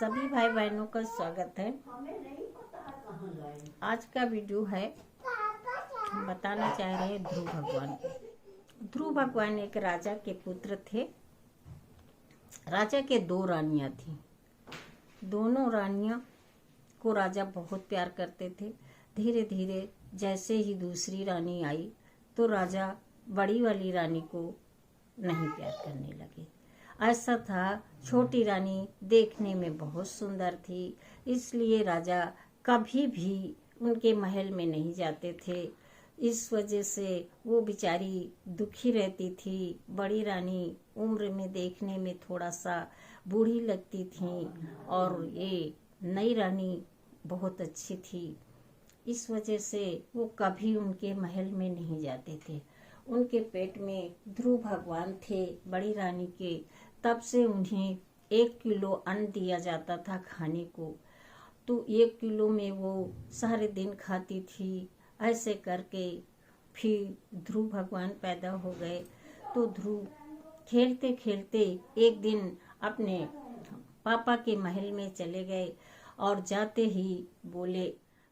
सभी भाई बहनों का स्वागत है। आज का वीडियो है, हम बताना चाह रहे हैं ध्रुव भगवान को। ध्रुव भगवान एक राजा के पुत्र थे। राजा के 2 रानियां थीं। दोनों रानियां को राजा बहुत प्यार करते थे। धीरे धीरे जैसे ही दूसरी रानी आई तो राजा बड़ी वाली रानी को नहीं प्यार करने लगे। ऐसा था, छोटी रानी देखने में बहुत सुंदर थी, इसलिए राजा कभी भी उनके महल में नहीं जाते थे। इस वजह से वो बेचारी दुखी रहती थी। बड़ी रानी उम्र में देखने में थोड़ा सा बूढ़ी लगती थी और ये नई रानी बहुत अच्छी थी। इस वजह से वो कभी उनके महल में नहीं जाते थे। उनके पेट में ध्रुव भगवान थे बड़ी रानी के, तब से उन्हें 1 किलो अन्न दिया जाता था खाने को। तो 1 किलो में वो सारे दिन खाती थी। ऐसे करके फिर ध्रुव भगवान पैदा हो गए। तो ध्रुव खेलते खेलते एक दिन अपने पापा के महल में चले गए और जाते ही बोले,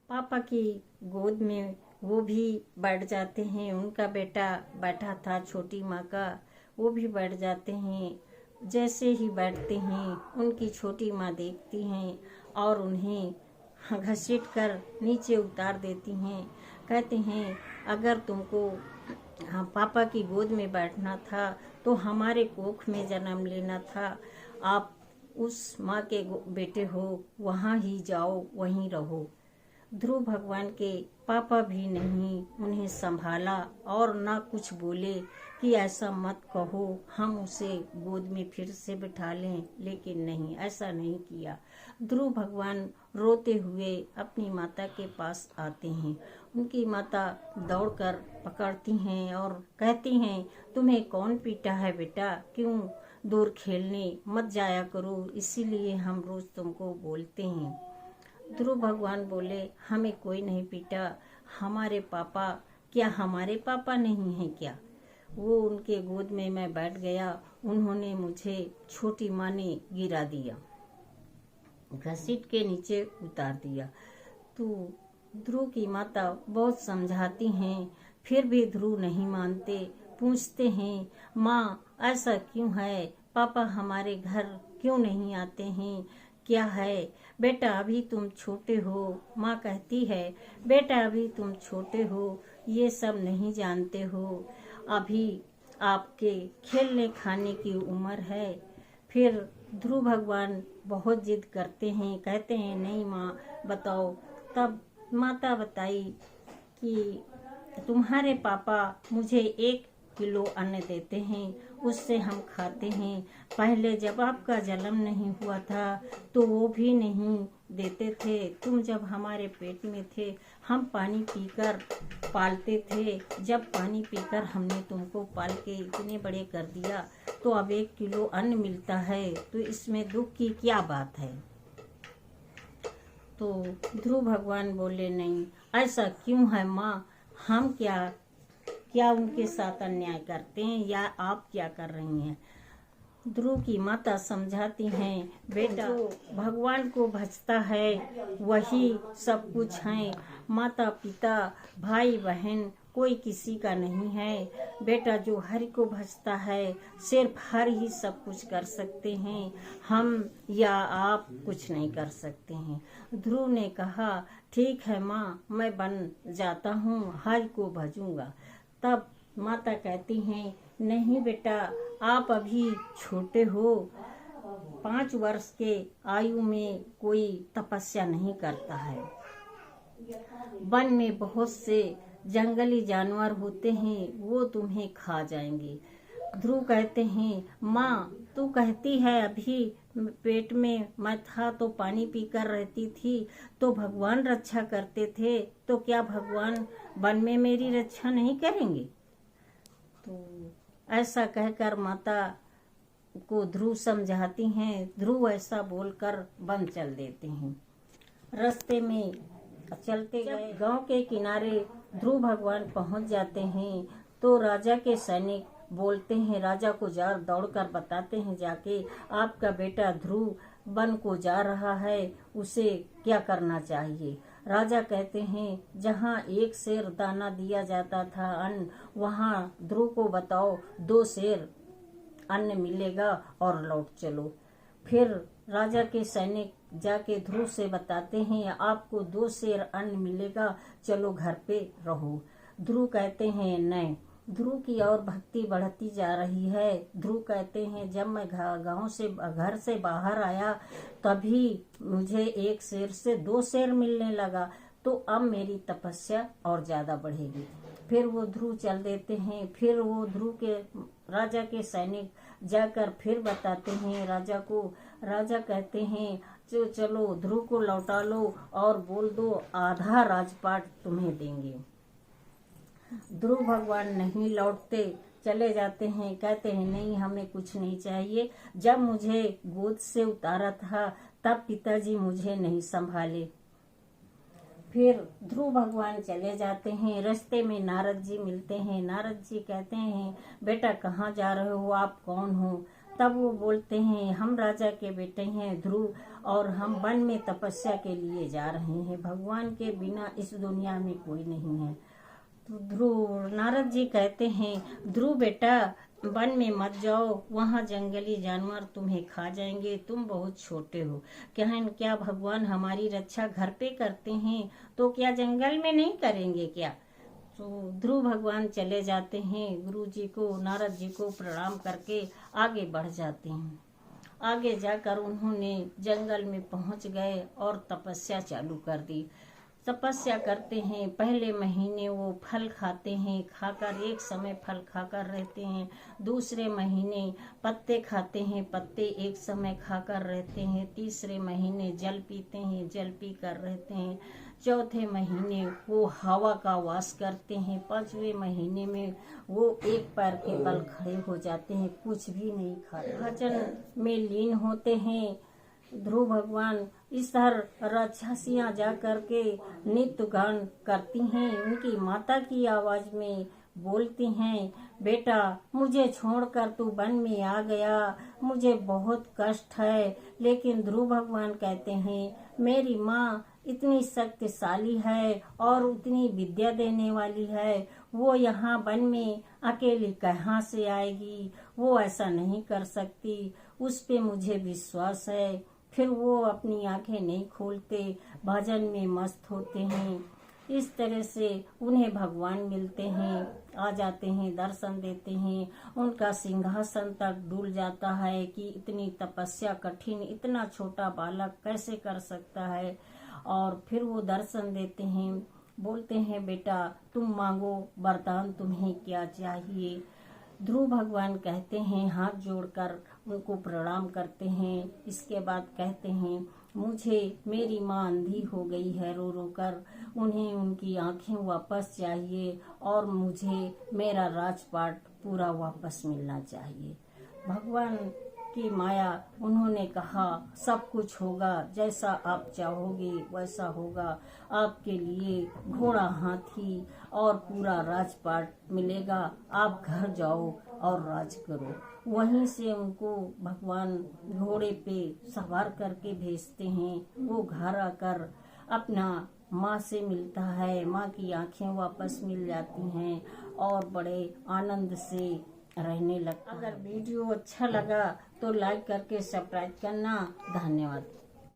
पापा की गोद में वो भी बैठ जाते हैं। उनका बेटा बैठा था, छोटी माँ का, वो भी बैठ जाते हैं। जैसे ही बैठते हैं उनकी छोटी माँ देखती हैं और उन्हें घसीट कर नीचे उतार देती हैं। कहते हैं, अगर तुमको पापा की गोद में बैठना था तो हमारे कोख में जन्म लेना था। आप उस माँ के बेटे हो, वहाँ ही जाओ, वहीं रहो। ध्रुव भगवान के पापा भी नहीं उन्हें संभाला और ना कुछ बोले कि ऐसा मत कहो, हम उसे गोद में फिर से बिठा लें, लेकिन नहीं, ऐसा नहीं किया। ध्रुव भगवान रोते हुए अपनी माता के पास आते हैं। उनकी माता दौड़कर पकड़ती हैं और कहती हैं, तुम्हें कौन पीटा है बेटा, क्यों दूर खेलने मत जाया करो, इसीलिए हम रोज तुमको बोलते हैं। ध्रुव भगवान बोले, हमें कोई नहीं पीटा। हमारे पापा, क्या हमारे पापा नहीं हैं क्या? वो उनके गोद में मैं बैठ गया, उन्होंने मुझे छोटी माँ ने गिरा दिया, घसीट के नीचे उतार दिया। तो ध्रुव की माता बहुत समझाती हैं, फिर भी ध्रुव नहीं मानते। पूछते हैं, माँ ऐसा क्यों है? पापा हमारे घर क्यों नहीं आते हैं? क्या है बेटा, अभी तुम छोटे हो। माँ कहती है, बेटा अभी तुम छोटे हो, ये सब नहीं जानते हो, अभी आपके खेलने खाने की उम्र है। फिर ध्रुव भगवान बहुत जिद करते हैं, कहते हैं, नहीं माँ बताओ। तब माता बताई कि तुम्हारे पापा मुझे 1 किलो अन्न देते हैं, उससे हम खाते हैं। पहले जब आपका जन्म नहीं हुआ था तो वो भी नहीं देते थे। तुम जब हमारे पेट में थे हम पानी पीकर पालते थे। जब पानी पीकर हमने तुमको पाल के इतने बड़े कर दिया तो अब 1 किलो अन्न मिलता है, तो इसमें दुख की क्या बात है? तो ध्रुव भगवान बोले, नहीं ऐसा क्यों है माँ, हम क्या उनके साथ अन्याय करते हैं या आप क्या कर रही हैं? ध्रुव की माता समझाती हैं, बेटा भगवान को भजता है वही सब कुछ है। माता पिता भाई बहन कोई किसी का नहीं है। बेटा जो हरि को भजता है सिर्फ हरि ही सब कुछ कर सकते हैं, हम या आप कुछ नहीं कर सकते हैं। ध्रुव ने कहा, ठीक है माँ, मैं बन जाता हूँ, हरि को भजूंगा। तब माता कहती हैं, नहीं बेटा, आप अभी छोटे हो, 5 वर्ष के आयु में कोई तपस्या नहीं करता है। वन में बहुत से जंगली जानवर होते हैं, वो तुम्हें खा जाएंगे। ध्रुव कहते हैं, माँ तू कहती है अभी पेट में मैं था तो पानी पीकर रहती थी तो भगवान रक्षा करते थे, तो क्या भगवान वन में मेरी रक्षा नहीं करेंगे? तो ऐसा कहकर माता को ध्रुव समझाती हैं। ध्रुव ऐसा बोलकर वन चल देते हैं। रास्ते में चलते गए गांव के किनारे ध्रुव भगवान पहुंच जाते हैं तो राजा के सैनिक बोलते हैं, राजा को दौड़कर बताते हैं जाके, आपका बेटा ध्रुव वन को जा रहा है, उसे क्या करना चाहिए। राजा कहते हैं, जहाँ एक सेर दाना दिया जाता था अन्न, वहाँ ध्रुव को बताओ 2 सेर अन्न मिलेगा और लौट चलो। फिर राजा के सैनिक जाके ध्रुव से बताते हैं, आपको 2 सेर अन्न मिलेगा, चलो घर पे रहो। ध्रुव कहते हैं नहीं। ध्रुव की और भक्ति बढ़ती जा रही है। ध्रुव कहते हैं, जब मैं घर से बाहर आया तभी मुझे 1 सेर से 2 सेर मिलने लगा, तो अब मेरी तपस्या और ज्यादा बढ़ेगी। फिर वो ध्रुव चल देते हैं। फिर वो ध्रुव के राजा के सैनिक जाकर फिर बताते हैं राजा को। राजा कहते हैं, चलो ध्रुव को लौटा लो और बोल दो आधा राजपाट तुम्हें देंगे। ध्रुव भगवान नहीं लौटते, चले जाते हैं। कहते हैं, नहीं हमें कुछ नहीं चाहिए, जब मुझे गोद से उतारा था तब पिताजी मुझे नहीं संभाले। फिर ध्रुव भगवान चले जाते हैं। रास्ते में नारद जी मिलते हैं। नारद जी कहते हैं, बेटा कहाँ जा रहे हो, आप कौन हो। तब वो बोलते हैं, हम राजा के बेटे हैं ध्रुव, और हम वन में तपस्या के लिए जा रहे हैं, भगवान के बिना इस दुनिया में कोई नहीं है। तो ध्रुव नारद जी कहते हैं, ध्रुव बेटा वन में मत जाओ, वहाँ जंगली जानवर तुम्हें खा जाएंगे, तुम बहुत छोटे हो। क्या भगवान हमारी रक्षा घर पे करते हैं, तो क्या जंगल में नहीं करेंगे क्या। तो ध्रुव भगवान चले जाते हैं। गुरु जी को, नारद जी को प्रणाम करके आगे बढ़ जाते हैं। आगे जाकर उन्होंने जंगल में पहुंच गए और तपस्या चालू कर दी। तपस्या करते हैं। पहले महीने वो फल खाते हैं, खाकर एक समय फल खाकर रहते हैं। दूसरे महीने पत्ते खाते हैं, पत्ते एक समय खाकर रहते हैं। तीसरे महीने जल पीते हैं, जल पी कर रहते हैं। चौथे महीने वो हवा का वास करते हैं। 5वें महीने में वो एक पैर के बल खड़े हो जाते हैं, कुछ भी नहीं खाते, भजन में लीन होते हैं। ध्रुव भगवान इस तरह राक्षसियां जा करके नित्य गान करती हैं। उनकी माता की आवाज में बोलती हैं, बेटा मुझे छोड़कर तू वन में आ गया, मुझे बहुत कष्ट है। लेकिन ध्रुव भगवान कहते हैं, मेरी माँ इतनी शक्तिशाली है और उतनी विद्या देने वाली है, वो यहाँ वन में अकेली कहाँ से आएगी, वो ऐसा नहीं कर सकती, उस पे मुझे विश्वास है। फिर वो अपनी आंखें नहीं खोलते, भजन में मस्त होते हैं। इस तरह से उन्हें भगवान मिलते हैं, आ जाते हैं, दर्शन देते हैं। उनका सिंहासन तक डूल जाता है कि इतनी तपस्या कठिन इतना छोटा बालक कैसे कर सकता है। और फिर वो दर्शन देते हैं, बोलते हैं, बेटा तुम मांगो वरदान, तुम्हें क्या चाहिए। ध्रुव भगवान कहते हैं, हाथ जोड़कर उनको प्रणाम करते हैं। इसके बाद कहते हैं, मुझे मेरी माँ अंधी हो गई है रो रो कर, उन्हें उनकी आंखें वापस चाहिए और मुझे मेरा राजपाट पूरा वापस मिलना चाहिए। भगवान की माया, उन्होंने कहा सब कुछ होगा, जैसा आप चाहोगे वैसा होगा, आपके लिए घोड़ा, हाथी और पूरा राजपाट मिलेगा, आप घर जाओ और राज करो। वहीं से उनको भगवान घोड़े पे सवार करके भेजते हैं। वो घर आकर अपना माँ से मिलता है, माँ की आंखें वापस मिल जाती हैं और बड़े आनंद से रहने लगता है। अगर वीडियो अच्छा लगा तो लाइक करके सब्सक्राइब करना। धन्यवाद।